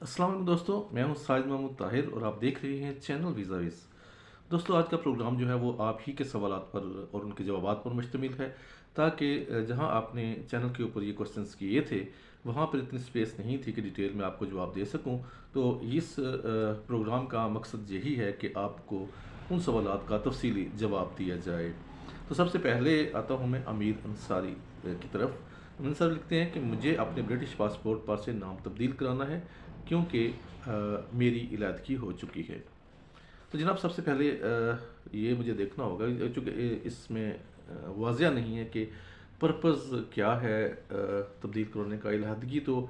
अस्सलाम वालेकुम दोस्तों, मैं हूं साजिद महमूद ताहिर और आप देख रहे हैं चैनल वीज़ाविज़। दोस्तों, आज का प्रोग्राम जो है वो आप ही के सवालात पर और उनके जवाबात पर मुश्तमिल है, ताकि जहां आपने चैनल के ऊपर ये क्वेश्चंस किए थे वहां पर इतनी स्पेस नहीं थी कि डिटेल में आपको जवाब दे सकूं। तो इस प्रोग्राम का मकसद यही है कि आपको उन सवालात का तफसीली जवाब दिया जाए। तो सबसे पहले आता हूं मैं अमीर अंसारी की तरफ। अमीर सर लिखते हैं कि मुझे अपने ब्रिटिश पासपोर्ट पर से नाम तब्दील कराना है क्योंकि मेरी इलादगी हो चुकी है। तो जनाब, सबसे पहले ये मुझे देखना होगा, चूँकि इसमें वाज़िया नहीं है कि पर्पज़ क्या है तब्दील करने का। इलादगी तो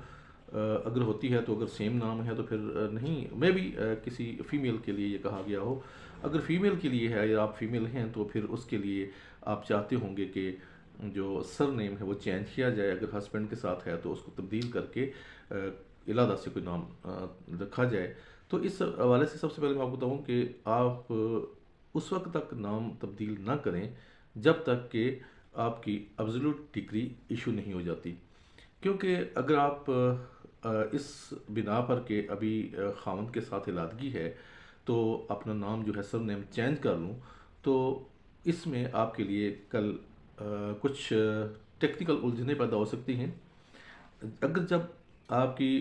अगर होती है तो अगर सेम नाम है तो फिर नहीं, मैं भी किसी फ़ीमेल के लिए ये कहा गया हो। अगर फ़ीमेल के लिए है या आप फ़ीमेल हैं तो फिर उसके लिए आप चाहते होंगे कि जो सर नेम है वो चेंज किया जाए। अगर हस्बैंड के साथ है तो उसको तब्दील करके इलादा से कोई नाम रखा जाए। तो इस हवाले से सबसे पहले मैं आपको बताऊँ कि आप उस वक्त तक नाम तब्दील ना करें जब तक कि आपकी अब्सोल्यूट डिग्री इशू नहीं हो जाती। क्योंकि अगर आप इस बिना पर के अभी खामद के साथ इलादगी है तो अपना नाम जो है सर नेम चेंज कर लूँ, तो इसमें आपके लिए कल कुछ टेक्निकल उलझनें पैदा हो सकती हैं। अगर जब आपकी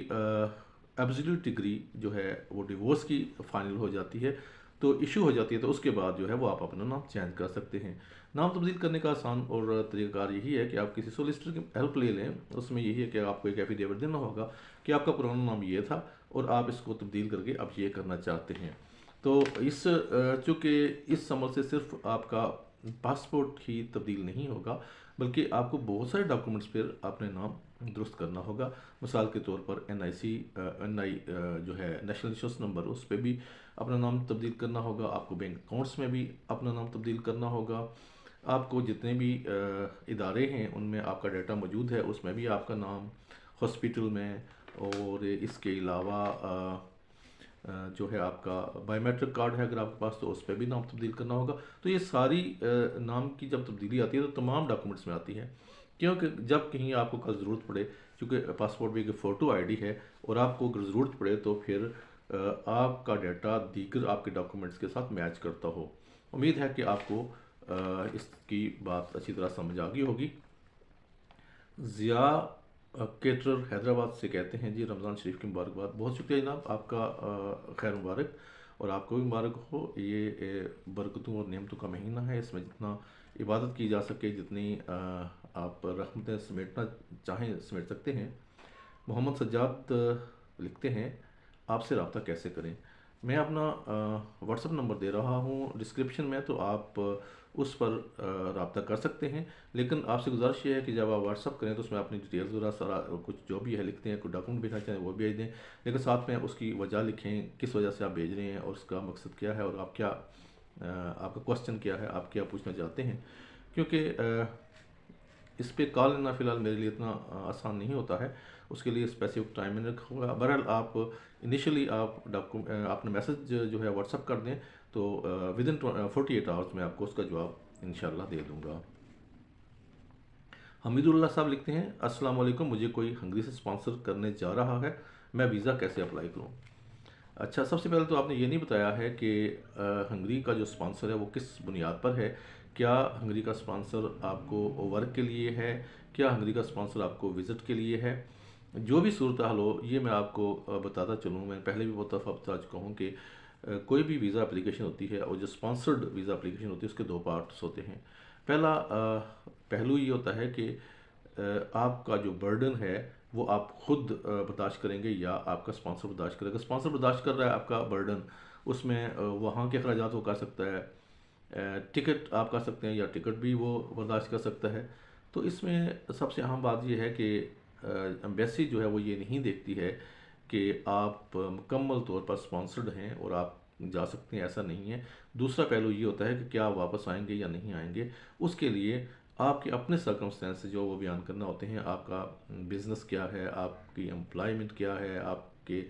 एब्सोल्यूट डिग्री जो है वो डिवोर्स की फाइनल हो जाती है तो इशू हो जाती है, तो उसके बाद जो है वो आप अपना नाम चेंज कर सकते हैं। नाम तब्दील करने का आसान और तरीक़ाकार यही है कि आप किसी सोलिसिटर की हेल्प ले लें। उसमें यही है कि आपको एक एफिडेविट देना होगा कि आपका पुराना नाम ये था और आप इसको तब्दील करके आप ये करना चाहते हैं। तो इस चूँकि इस अमल से सिर्फ आपका पासपोर्ट ही तब्दील नहीं होगा, बल्कि आपको बहुत सारे डॉक्यूमेंट्स पर अपने नाम दुरुस्त करना होगा। मिसाल के तौर पर NIC जो है नेशनल इंश्योरेंस नंबर, उस पर भी अपना नाम तब्दील करना होगा। आपको बैंक अकाउंट्स में भी अपना नाम तब्दील करना होगा। आपको जितने भी इदारे हैं उनमें आपका डाटा मौजूद है, उसमें भी आपका नाम, हॉस्पिटल में, और इसके अलावा जो है आपका बायोमेट्रिक कार्ड है अगर आपके पास तो उस पर भी नाम तब्दील करना होगा। तो ये सारी नाम की जब तब्दीली आती है तो तमाम डॉक्यूमेंट्स में आती है। क्योंकि जब कहीं आपको कल ज़रूरत पड़े, क्योंकि पासपोर्ट भी एक फ़ोटो आईडी है, और आपको अगर ज़रूरत पड़े तो फिर आपका डाटा दीगर आपके डॉक्यूमेंट्स के साथ मैच करता हो। उम्मीद है कि आपको इसकी बात अच्छी तरह समझ आ गई होगी। ज़िया केटरर हैदराबाद से कहते हैं, जी रमज़ान शरीफ की मुबारकबाद। बहुत शुक्रिया जनाब, आपका खैर मुबारक, और आपको भी मुबारक हो। ये बरकतों और नेमतों का महीना है, इसमें जितना इबादत की जा सके, जितनी आप रहमतें समेटना चाहें समेट सकते हैं। मोहम्मद सज्जाद लिखते हैं, आपसे रब्ता कैसे करें। मैं अपना व्हाट्सअप नंबर दे रहा हूँ डिस्क्रिप्शन में, तो आप उस पर रब्ता कर सकते हैं। लेकिन आपसे गुजारिश ये है कि जब आप व्हाट्सअप करें तो उसमें अपनी डिटेल्स वगैरह सारा कुछ जो भी है लिखते हैं। कोई डॉक्यूमेंट भेजना चाहें वो भेज दें, लेकिन साथ में उसकी वजह लिखें, किस वजह से आप भेज रहे हैं और उसका मकसद क्या है, और आप क्या आपका क्वेश्चन क्या है, आप क्या पूछना चाहते हैं। क्योंकि इस पे कॉल लेना फ़िलहाल मेरे लिए इतना आसान नहीं होता है, उसके लिए स्पेसिफिक टाइम मैंने रखा होगा। बहरहाल आप इनिशियली आप अपना मैसेज जो है व्हाट्सअप कर दें, तो विद इन 48 आवर्स में आपको उसका जवाब इंशाल्लाह दे दूँगा। हमीदुल्लाह साहब लिखते हैं, अस्सलाम वालेकुम, मुझे कोई हंगरी से स्पॉन्सर करने जा रहा है, मैं वीज़ा कैसे अप्लाई करूँ। अच्छा, सबसे पहले तो आपने ये नहीं बताया है कि हंगरी का जो स्पॉन्सर है वो किस बुनियाद पर है। क्या हंगरी का स्पॉन्सर आपको वर्क के लिए है, क्या हंगरी का स्पॉन्सर आपको विज़िट के लिए है। जो भी सूरत हाल हो, ये मैं आपको बताता चलूँ। मैं पहले भी बहुत दफ़ा बता चुका हूँ कि कोई भी वीज़ा एप्लीकेशन होती है और जो स्पॉन्सर्ड वीज़ा एप्लीकेशन होती है उसके दो पार्ट्स होते हैं। पहला पहलू ये होता है कि आपका जो बर्डन है वो आप खुद बर्दाश्त करेंगे या आपका स्पॉन्सर बर्दाश्त करेगा। स्पॉन्सर बर्दाश्त कर रहा है आपका बर्डन, उसमें वहाँ के अखराजात वो कर सकता है, टिकट आप कर सकते हैं या टिकट भी वो बर्दाश्त कर सकता है। तो इसमें सबसे अहम बात यह है कि एम्बेसी जो है वो ये नहीं देखती है कि आप मुकम्मल तौर पर स्पॉन्सर्ड हैं और आप जा सकते हैं, ऐसा नहीं है। दूसरा पहलू ये होता है कि क्या आप वापस आएंगे या नहीं आएंगे। उसके लिए आपके अपने सर्कमस्टेंस जो वो बयान करना होते हैं। आपका बिज़नेस क्या है, आपकी एम्प्लॉयमेंट क्या है, आपके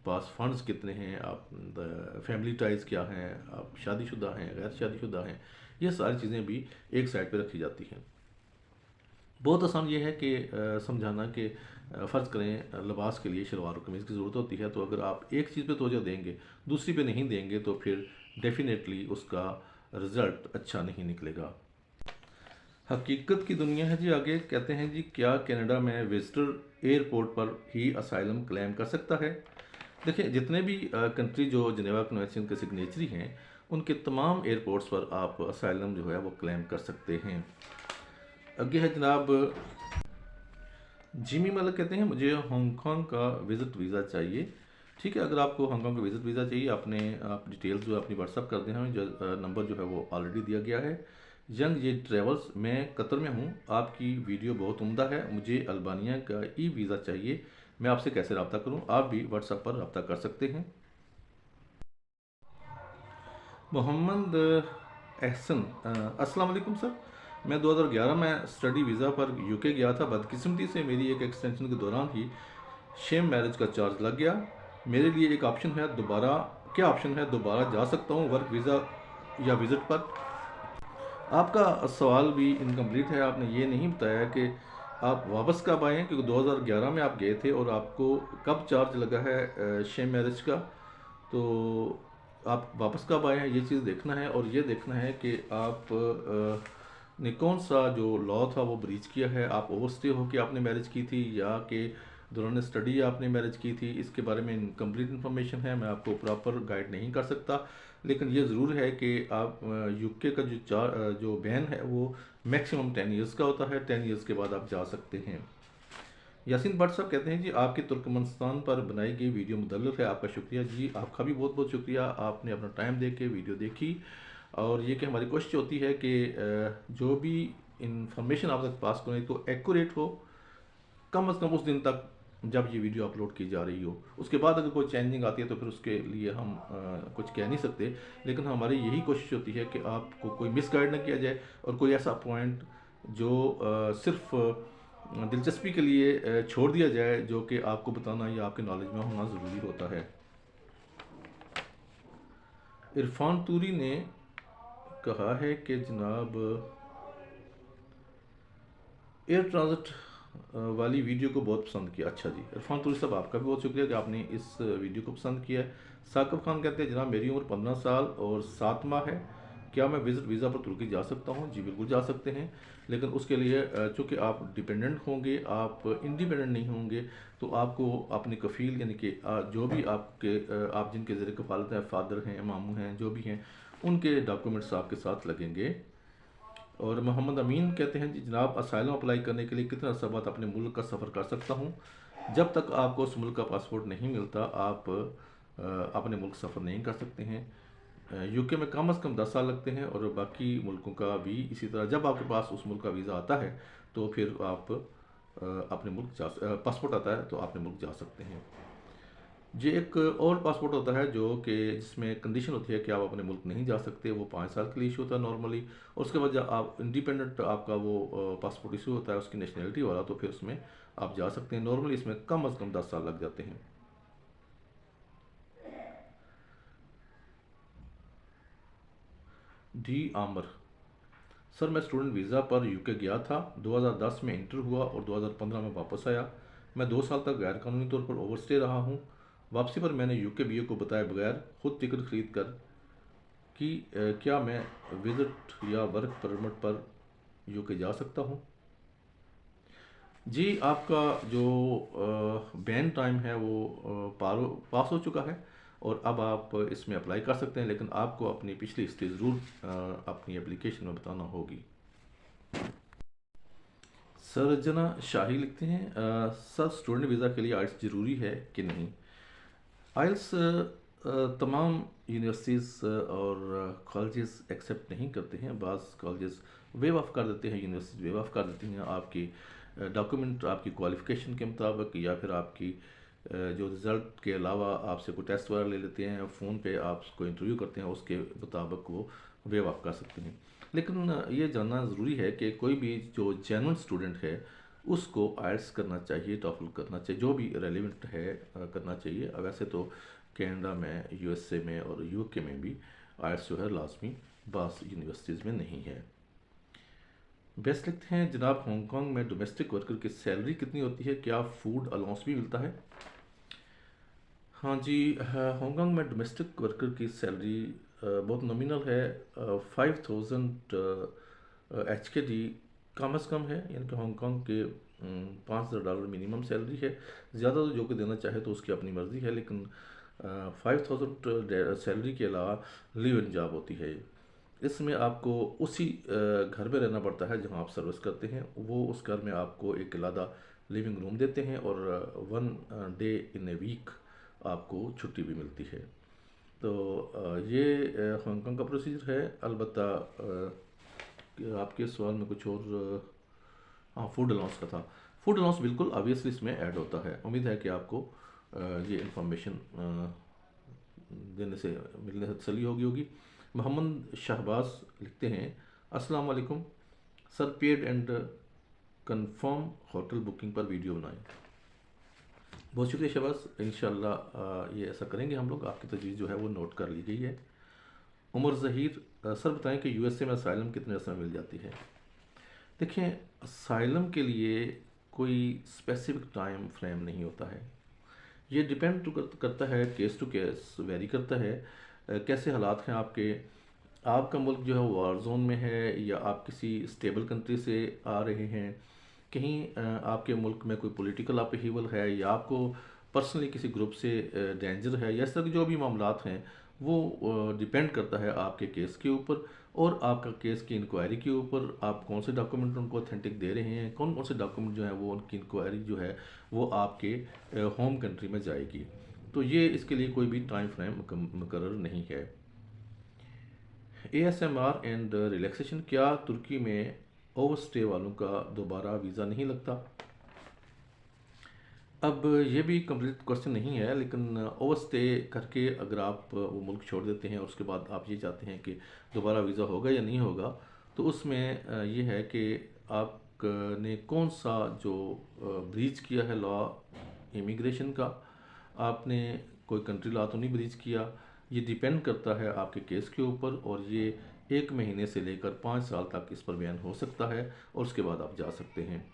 पास फंड्स कितने हैं, आप फैमिली टाइज क्या हैं, आप शादीशुदा हैं, गैर शादीशुदा हैं। ये सारी चीज़ें भी एक साइड पे रखी जाती हैं। बहुत आसान ये है कि समझाना कि फ़र्ज़ करें लिबास के लिए शलवार और कमीज़ की ज़रूरत होती है, तो अगर आप एक चीज़ पे तवज्जो देंगे, दूसरी पे नहीं देंगे, तो फिर डेफ़िनेटली उसका रिज़ल्ट अच्छा नहीं निकलेगा। हकीकत की दुनिया है जी। आगे कहते हैं जी, क्या कनाडा में विजिटर एयरपोर्ट पर ही असाइलम क्लेम कर सकता है? देखिए, जितने भी कंट्री जो जिनेवा कन्वेंशन के सिग्नेचरी हैं, उनके तमाम एयरपोर्ट्स पर आप असाइलम जो है वो क्लेम कर सकते हैं। आगे है जनाब जिमी मलिक, कहते हैं मुझे हांगकांग का विज़िट वीज़ा चाहिए। ठीक है, अगर आपको हांगकांग का विज़िट वीज़ा चाहिए, आप डिटेल्स जो है अपनी व्हाट्सअप कर दें हमें, जो नंबर जो है वो ऑलरेडी दिया गया है। यंग ये ट्रेवल्स, मैं कतर में हूँ, आपकी वीडियो बहुत उम्दा है, मुझे अल्बानिया का ई वीज़ा चाहिए, मैं आपसे कैसे रब्ता करूँ? आप भी व्हाट्सएप पर रब्ता कर सकते हैं। मोहम्मद एहसन, अस्सलाम वालेकुम सर, मैं 2011 में स्टडी वीज़ा पर यूके गया था। बदकिस्मती से मेरी एक एक्सटेंशन के दौरान ही शेम मैरिज का चार्ज लग गया। मेरे लिए एक ऑप्शन है दोबारा, क्या ऑप्शन है, दोबारा जा सकता हूँ वर्क वीज़ा या विज़िट पर? आपका सवाल भी इनकम्प्लीट है। आपने ये नहीं बताया कि आप वापस कब आए हैं, क्योंकि 2011 में आप गए थे और आपको कब चार्ज लगा है शेम मैरिज का। तो आप वापस कब आए हैं, ये चीज़ देखना है, और ये देखना है कि आप ने कौन सा जो लॉ था वो ब्रीच किया है। आप ओवरस्टे होकर आपने मैरिज की थी, या कि दौरान स्टडी आपने मैरिज की थी। इसके बारे में इनकम्प्लीट इन्फॉर्मेशन है, मैं आपको प्रॉपर गाइड नहीं कर सकता। लेकिन ये ज़रूर है कि आप यूके का जो बैन है वो मैक्सिमम 10 ईयर्स का होता है। 10 ईयर्स के बाद आप जा सकते हैं। यासीन भट्ट साहब कहते हैं जी, आपकी तुर्कमेनिस्तान पर बनाई गई वीडियो मुदल्लफ है, आपका शुक्रिया जी। आपका भी बहुत बहुत शुक्रिया, आपने अपना टाइम दे के वीडियो देखी। और ये कि हमारी कोशिश होती है कि जो भी इंफॉर्मेशन आप तक पास करें तो एक्यूरेट हो, कम अज़ कम उस दिन तक जब ये वीडियो अपलोड की जा रही हो। उसके बाद अगर कोई चेंजिंग आती है तो फिर उसके लिए हम कुछ कह नहीं सकते। लेकिन हमारी यही कोशिश होती है कि आपको कोई मिसगाइड ना किया जाए, और कोई ऐसा पॉइंट जो सिर्फ दिलचस्पी के लिए छोड़ दिया जाए, जो कि आपको बताना या आपके नॉलेज में होना ज़रूरी होता है। इरफान तूरी ने कहा है कि जनाब एयर ट्रांजिट वाली वीडियो को बहुत पसंद किया। अच्छा जी, इरफान तूरी साहब, आपका भी बहुत शुक्रिया कि आपने इस वीडियो को पसंद किया है। साकिब खान कहते हैं जनाब, मेरी उम्र 15 साल और 7 माह है, क्या मैं विजिट वीज़ा पर तुर्की जा सकता हूँ? जी बिल्कुल जा सकते हैं, लेकिन उसके लिए चूँकि आप डिपेंडेंट होंगे, आप इंडिपेंडेंट नहीं होंगे, तो आपको अपने कफ़ील यानी कि जो भी आप जिनके ज़रिए कफ़ालत हैं, फादर हैं, मामू हैं, जो भी हैं, उनके डॉक्यूमेंट्स आपके साथ लगेंगे। और मोहम्मद अमीन कहते हैं जी, जनाब असाइलम अप्लाई करने के लिए कितने अर्सा बाद अपने मुल्क का सफ़र कर सकता हूँ? जब तक आपको उस मुल्क का पासपोर्ट नहीं मिलता, आप अपने मुल्क सफ़र नहीं कर सकते हैं। यूके में कम अज़ कम 10 साल लगते हैं, और बाकी मुल्कों का भी इसी तरह। जब आपके पास उस मुल्क का वीज़ा आता है तो फिर आप अपने मुल्क पासपोर्ट आता है तो अपने मुल्क जा सकते हैं। ये एक और पासपोर्ट होता है जो कि जिसमें कंडीशन होती है कि आप अपने मुल्क नहीं जा सकते, वो 5 साल के लिए इशू होता है नॉर्मली। और उसके बाद जब आप इंडिपेंडेंट आपका वो पासपोर्ट इशू होता है उसकी नेशनलिटी वाला, तो फिर उसमें आप जा सकते हैं। नॉर्मली इसमें कम अज़ कम 10 साल लग जाते हैं। डी आमर, सर मैं स्टूडेंट वीज़ा पर यूके गया था, 2010 में इंटर हुआ और 2015 में वापस आया। मैं 2 साल तक गैर कानूनी तौर पर ओवरस्टे रहा हूँ। वापसी पर मैंने यूके बीए को बताए बगैर खुद टिकट खरीद कर कि क्या मैं विजिट या वर्क परमिट पर यूके जा सकता हूँ? जी, आपका जो बैन टाइम है वो पास हो चुका है, और अब आप इसमें अप्लाई कर सकते हैं, लेकिन आपको अपनी पिछली हिस्ट्री ज़रूर अपनी एप्लीकेशन में बताना होगी। सरजना शाही लिखते हैं, सर स्टूडेंट वीज़ा के लिए आइल्स ज़रूरी है कि नहीं? आइल्स तमाम यूनिवर्सिटीज़ और कॉलेजेस एक्सेप्ट नहीं करते हैं। बाज़ कॉलेजेस वेव ऑफ कर देते हैं, यूनिवर्सिटी वेव ऑफ कर देती हैं आपकी डॉक्यूमेंट आपकी क्वालिफ़िकेशन के मुताबिक, या फिर आपकी जो रिज़ल्ट के अलावा आपसे कोई टेस्ट वगैरह ले लेते हैं, फ़ोन पे आपको इंटरव्यू करते हैं, उसके मुताबिक वो वेव ऑफ कर सकते हैं। लेकिन ये जानना ज़रूरी है कि कोई भी जो जेन्युइन स्टूडेंट है उसको आइल्स करना चाहिए, टॉफल करना चाहिए, जो भी रेलिवेंट है करना चाहिए। वैसे तो कनाडा में, यूएसए में और यूके में भी आइल्स जो है लाजमी बास यूनिवर्सिटीज़ में नहीं है। बेस्ट लिखते हैं जनाब, हांगकांग में डोमेस्टिक वर्कर की सैलरी कितनी होती है, क्या फूड अलाउंस भी मिलता है? हाँ जी, हांगकांग में डोमेस्टिक वर्कर की सैलरी बहुत नॉमिनल है। 5000 HKD कम अज़ कम है, यानी कि हांगकांग के $5000 मिनिमम सैलरी है। ज़्यादा तो जो कि देना चाहे तो उसकी अपनी मर्ज़ी है, लेकिन 5000 सैलरी के अलावा लिव इन जॉब होती है। इसमें आपको उसी घर में रहना पड़ता है जहां आप सर्विस करते हैं। वो उस घर में आपको एक अलग लिविंग रूम देते हैं और 1 डे इन ए वीक आपको छुट्टी भी मिलती है। तो ये हांगकांग का प्रोसीजर है। अलबत्ता कि आपके सवाल में कुछ और हाँ, फूड अलाउंस का था। फूड अलाउंस बिल्कुल ऑब्वियसली इसमें ऐड होता है। उम्मीद है कि आपको ये इन्फॉर्मेशन देने से मिलने से तसल्ली होगी। मोहम्मद शहबाज लिखते हैं, अस्सलाम वालेकुम sir, paid and confirm hotel booking पर वीडियो बनाएं। बहुत शुक्रिया शहबाज, इंशाल्लाह ये ऐसा करेंगे हम लोग। आपकी तजवीज़ जो है वो नोट कर ली गई है। उमर ज़हीर, सर बताएं कि यूएसए में असाइलम कितने अर्से में मिल जाती है? देखें, असाइलम के लिए कोई स्पेसिफिक टाइम फ्रेम नहीं होता है। ये डिपेंड करता है, केस टू केस वेरी करता है। कैसे हालात हैं आपके, आपका मुल्क जो है वो वार जोन में है या आप किसी स्टेबल कंट्री से आ रहे हैं, कहीं आपके मुल्क में कोई पॉलिटिकल अपहीवल है या आपको पर्सनली किसी ग्रुप से डेंजर है, या इस तरह के जो भी मामलात हैं वो डिपेंड करता है आपके केस के ऊपर और आपका केस की इंक्वायरी के ऊपर। आप कौन से डॉक्यूमेंट उनको ऑथेंटिक दे रहे हैं, कौन कौन से डॉक्यूमेंट जो है वो उनकी इंक्वायरी जो है वो आपके होम कंट्री में जाएगी। तो ये इसके लिए कोई भी टाइम फ्रेम मुकर्रर नहीं है। ASMR एंड रिलैक्सेशन, क्या तुर्की में ओवर स्टे वालों का दोबारा वीज़ा नहीं लगता? अब ये भी कंप्लीट क्वेश्चन नहीं है, लेकिन ओवर स्टे करके अगर आप वो मुल्क छोड़ देते हैं और उसके बाद आप ये चाहते हैं कि दोबारा वीज़ा होगा या नहीं होगा, तो उसमें ये है कि आपने कौन सा जो ब्रीच किया है लॉ इमिग्रेशन का। आपने कोई कंट्री लॉ तो नहीं ब्रीच किया। ये डिपेंड करता है आपके केस के ऊपर और ये 1 महीने से लेकर 5 साल तक इस पर बयान हो सकता है और उसके बाद आप जा सकते हैं।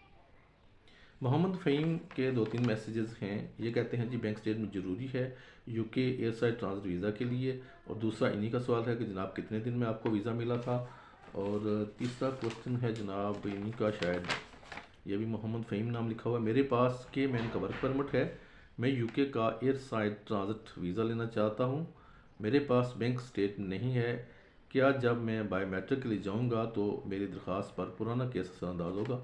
मोहम्मद फ़हीम के 2-3 मैसेजेस हैं। ये कहते हैं जी बैंक स्टेटमेंट ज़रूरी है UK air side transit visa के लिए, और दूसरा इन्हीं का सवाल है कि जनाब कितने दिन में आपको वीज़ा मिला था, और तीसरा क्वेश्चन है जनाब इन्हीं का, शायद ये भी मोहम्मद फ़हीम नाम लिखा हुआ है। मेरे पास के मैन का वर्क परमिट है, मैं यूके का एयर साइड ट्रांजिट वीज़ा लेना चाहता हूँ, मेरे पास बैंक स्टेटमेंट नहीं है, क्या जब मैं बायोमेट्रिक के लिए जाऊँगा तो मेरी दरख्वास्त पर पुराना केस असरअंदाज होगा?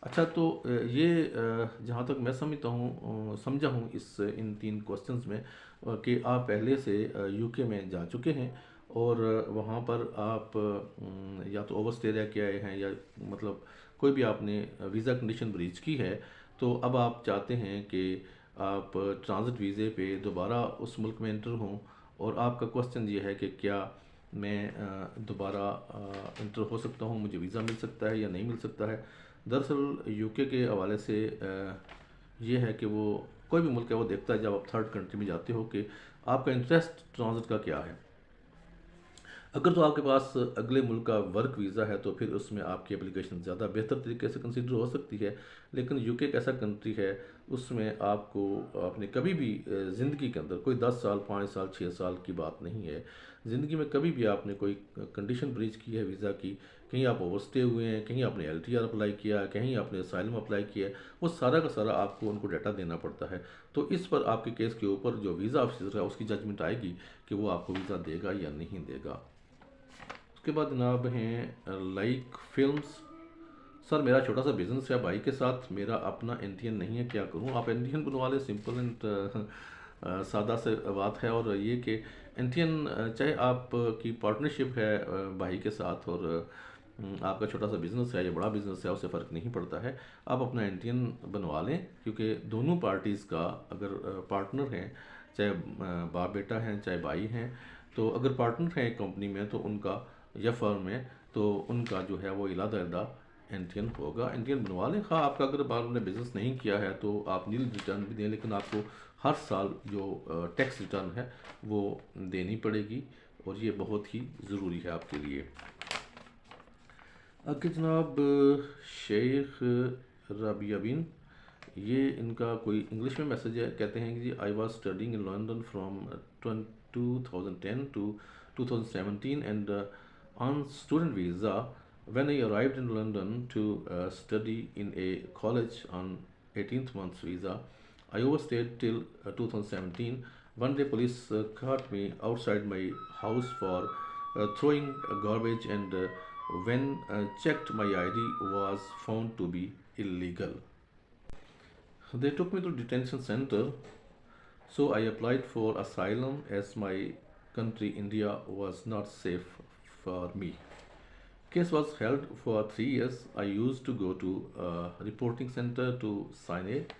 अच्छा, तो ये जहाँ तक मैं समझा हूँ इस इन 3 क्वेश्चंस में कि आप पहले से यूके में जा चुके हैं और वहाँ पर आप या तो ओवर स्टे रह के आए हैं या मतलब कोई भी आपने वीज़ा कंडीशन ब्रीच की है, तो अब आप चाहते हैं कि आप ट्रांजिट वीज़े पे दोबारा उस मुल्क में एंटर हों, और आपका क्वेश्चन ये है कि क्या मैं दोबारा इंटर हो सकता हूँ, मुझे वीज़ा मिल सकता है या नहीं मिल सकता है। दरअसल यूके के हवाले से ये है कि वो कोई भी मुल्क है वो देखता है जब आप थर्ड कंट्री में जाते हो कि आपका इंटरेस्ट ट्रांजिट का क्या है। अगर तो आपके पास अगले मुल्क का वर्क वीज़ा है तो फिर उसमें आपकी एप्लीकेशन ज़्यादा बेहतर तरीके से कंसिडर हो सकती है। लेकिन यूके एक ऐसा कंट्री है उसमें आपको आपने कभी भी ज़िंदगी के अंदर कोई 10 साल 5 साल 6 साल की बात नहीं है, ज़िंदगी में कभी भी आपने कोई कंडीशन ब्रीच की है वीज़ा की, कहीं आप ओवरस्टे हुए हैं, कहीं आपने LTR अप्लाई किया, कहीं आपने असाइलम अप्लाई किया है, वो सारा का सारा आपको उनको डाटा देना पड़ता है। तो इस पर आपके केस के ऊपर जो वीज़ा ऑफिसर है उसकी जजमेंट आएगी कि वो आपको वीज़ा देगा या नहीं देगा। उसके बाद जनाब हैं लाइक फिल्म्स, सर मेरा छोटा सा बिज़नेस है भाई के साथ, मेरा अपना एनटीएन नहीं है, क्या करूं? आप एनटीएन बनवा लें, सिंपल एंड सादा से बात है। और ये कि एनटीएन चाहे आपकी पार्टनरशिप है भाई के साथ और आपका छोटा सा बिज़नेस है या बड़ा बिज़नेस है, उससे फ़र्क नहीं पड़ता है। आप अपना एनटीएन बनवा लें, क्योंकि दोनों पार्टीज़ का अगर पार्टनर हैं, चाहे बाप बेटा हैं चाहे भाई हैं, तो अगर पार्टनर हैं कंपनी में तो उनका या फर्म में, तो उनका जो है वो इलादा एनटीएन होगा। एनटीएन बनवा लें। हाँ, आपका अगर बार ने बिज़नेस नहीं किया है तो आप नील रिटर्न भी दें, लेकिन आपको हर साल जो टैक्स रिटर्न है वो देनी पड़ेगी और ये बहुत ही ज़रूरी है आपके लिए। आगे जनाब शेख राबिया बिन, ये इनका कोई इंग्लिश में मैसेज है। कहते हैं कि जी I was studding in London from 2010 to 2017 and on student visa when I arrived in London to study in a college on 18th month's visa. I overstayed till 2017. One day police caught me outside my house for throwing garbage and when checked my ID was found to be illegal. They took me to detention center, so I applied for asylum as my country India was not safe for me. Case was held for 3 years. I used to go to reporting center to sign it,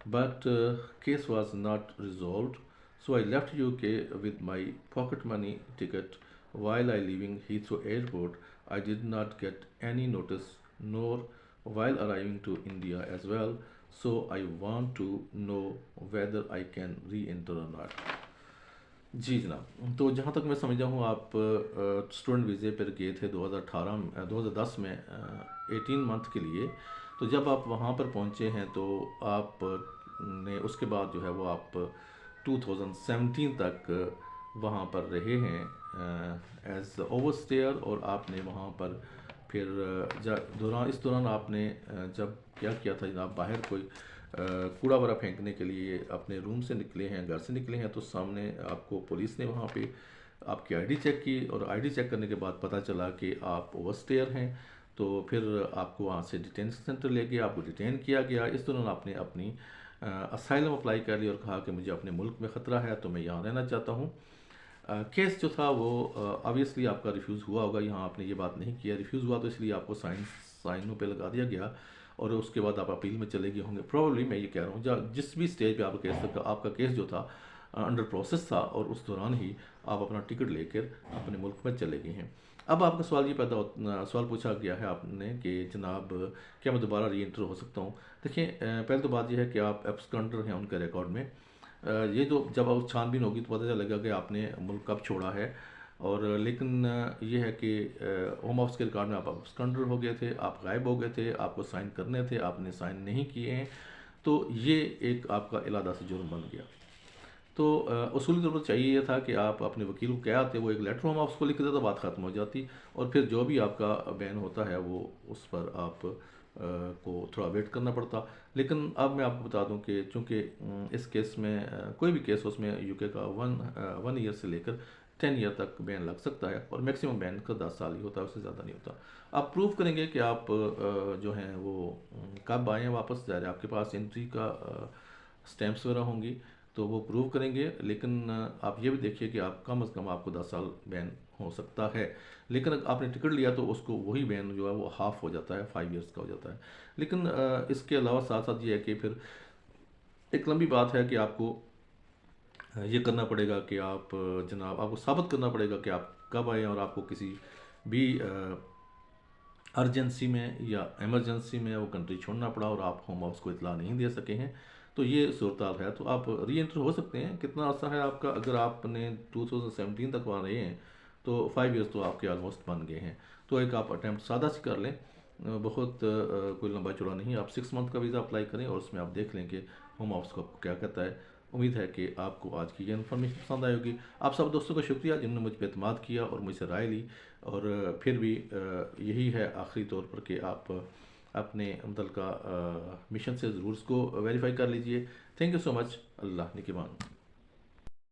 but case was not resolved. So I left UK with my pocket money ticket. While I leaving Heathrow Airport, I did not get any notice, nor while arriving to India as well. So I want to know whether I can re-enter or not. जी जनाब, तो जहाँ तक मैं समझा हूँ आप student वीज़े पर गए थे 2010 में 18 मंथ के लिए। तो जब आप वहाँ पर पहुँचे हैं तो आप ने उसके बाद जो है वो आप 2017 तक वहाँ पर रहे हैं एज ओवरस्टेयर, और आपने वहाँ पर फिर इस दौरान आपने जब क्या किया था जनाब, बाहर कोई कूड़ा वगैरह फेंकने के लिए अपने रूम से निकले हैं, घर से निकले हैं, तो सामने आपको पुलिस ने वहाँ पे आपकी आईडी चेक की, और आईडी चेक करने के बाद पता चला कि आप ओवरस्टेयर हैं। तो फिर आपको वहाँ से डिटेंशन सेंटर ले गया, आपको डिटेन किया गया। इस दौरान आपने अपनी असाइलम अप्लाई कर लिया और कहा कि मुझे अपने मुल्क में ख़तरा है तो मैं यहाँ रहना चाहता हूँ। केस जो था वो ऑब्वियसली आपका रिफ्यूज़ हुआ होगा, यहाँ आपने ये बात नहीं किया। रिफ्यूज़ हुआ तो इसलिए आपको साइनों पे लगा दिया गया और उसके बाद आप अपील में चले गए होंगे प्रॉब्ली। मैं ये कह रहा हूँ जिस भी स्टेज पे आपका केस जो था अंडर प्रोसेस था, और उस दौरान ही आप अपना टिकट लेकर अपने मुल्क में चले गए हैं। अब आपका सवाल ये सवाल पूछा गया है आपने कि जनाब क्या मैं दोबारा री एंटर हो सकता हूँ। देखिए पहले तो बात यह है कि आप एब्सकॉन्डर हैं उनके रिकॉर्ड में। ये जो जब आप छानबीन होगी तो पता चलेगा कि आपने मुल्क कब छोड़ा है। और लेकिन ये है कि होम ऑफिस के रिकॉर्ड में आप एब्सकॉन्डर हो गए थे, आप गायब हो गए थे, आपको साइन करने थे, आपने साइन नहीं किए हैं, तो ये एक आपका इलादा से जुर्म बन गया। तो उसूली तौर पर चाहिए ये था कि आप अपने वकील को क्या आते, वो एक लेटर होम ऑफिस को लिख देता, बात ख़त्म हो जाती, और फिर जो भी आपका बैन होता है वो उस पर आप को थोड़ा वेट करना पड़ता। लेकिन अब मैं आपको बता दूं कि चूँकि इस केस में कोई भी केस उसमें यूके का 1 ईयर से लेकर 10 ईयर तक बैन लग सकता है, और मैक्सिमम बैन का 10 साल ही होता है, उससे ज़्यादा नहीं होता। आप प्रूव करेंगे कि आप जो हैं वो कब आए हैं वापस, ज़ाहिर है आपके पास एंट्री का स्टैम्प्स वगैरह होंगी तो वो प्रूव करेंगे। लेकिन आप ये भी देखिए कि आप कम से कम आपको 10 साल बैन हो सकता है। लेकिन अगर आपने टिकट लिया तो उसको वही बैन जो है वो हाफ हो जाता है, 5 ईयर्स का हो जाता है। लेकिन इसके अलावा साथ साथ ये है कि फिर एक लंबी बात है कि आपको ये करना पड़ेगा कि आप जनाब आपको साबित करना पड़ेगा कि आप कब आए, और आपको किसी भी अर्जेंसी में या इमरजेंसी में वो कंट्री छोड़ना पड़ा और आप होम ऑफिस को इतला नहीं दे सके हैं, तो ये सूरत है। तो आप री एंटर हो सकते हैं। कितना अर्सा है आपका, अगर आपने 2017 तक वहाँ रहे हैं तो 5 ईयर्स तो आपके ऑलमोस्ट बन गए हैं। तो एक आप अटैम्प्ट सादा से कर लें, बहुत कोई लंबा चौड़ा नहीं। आप 6 मंथ का वीज़ा अप्लाई करें और उसमें आप देख लें कि होम ऑफिस को आपको क्या कहता है। उम्मीद है कि आपको आज की ये इन्फॉर्मेशन पसंद आई होगी। आप सब दोस्तों का शुक्रिया जिन्होंने मुझ पर एतमाद किया और मुझसे राय ली। और फिर भी यही है आखिरी तौर पर कि आप अपने अमदल का मिशन से ज़रूर इसको वेरीफाई कर लीजिए। Thank you so much. Allah निगहबान।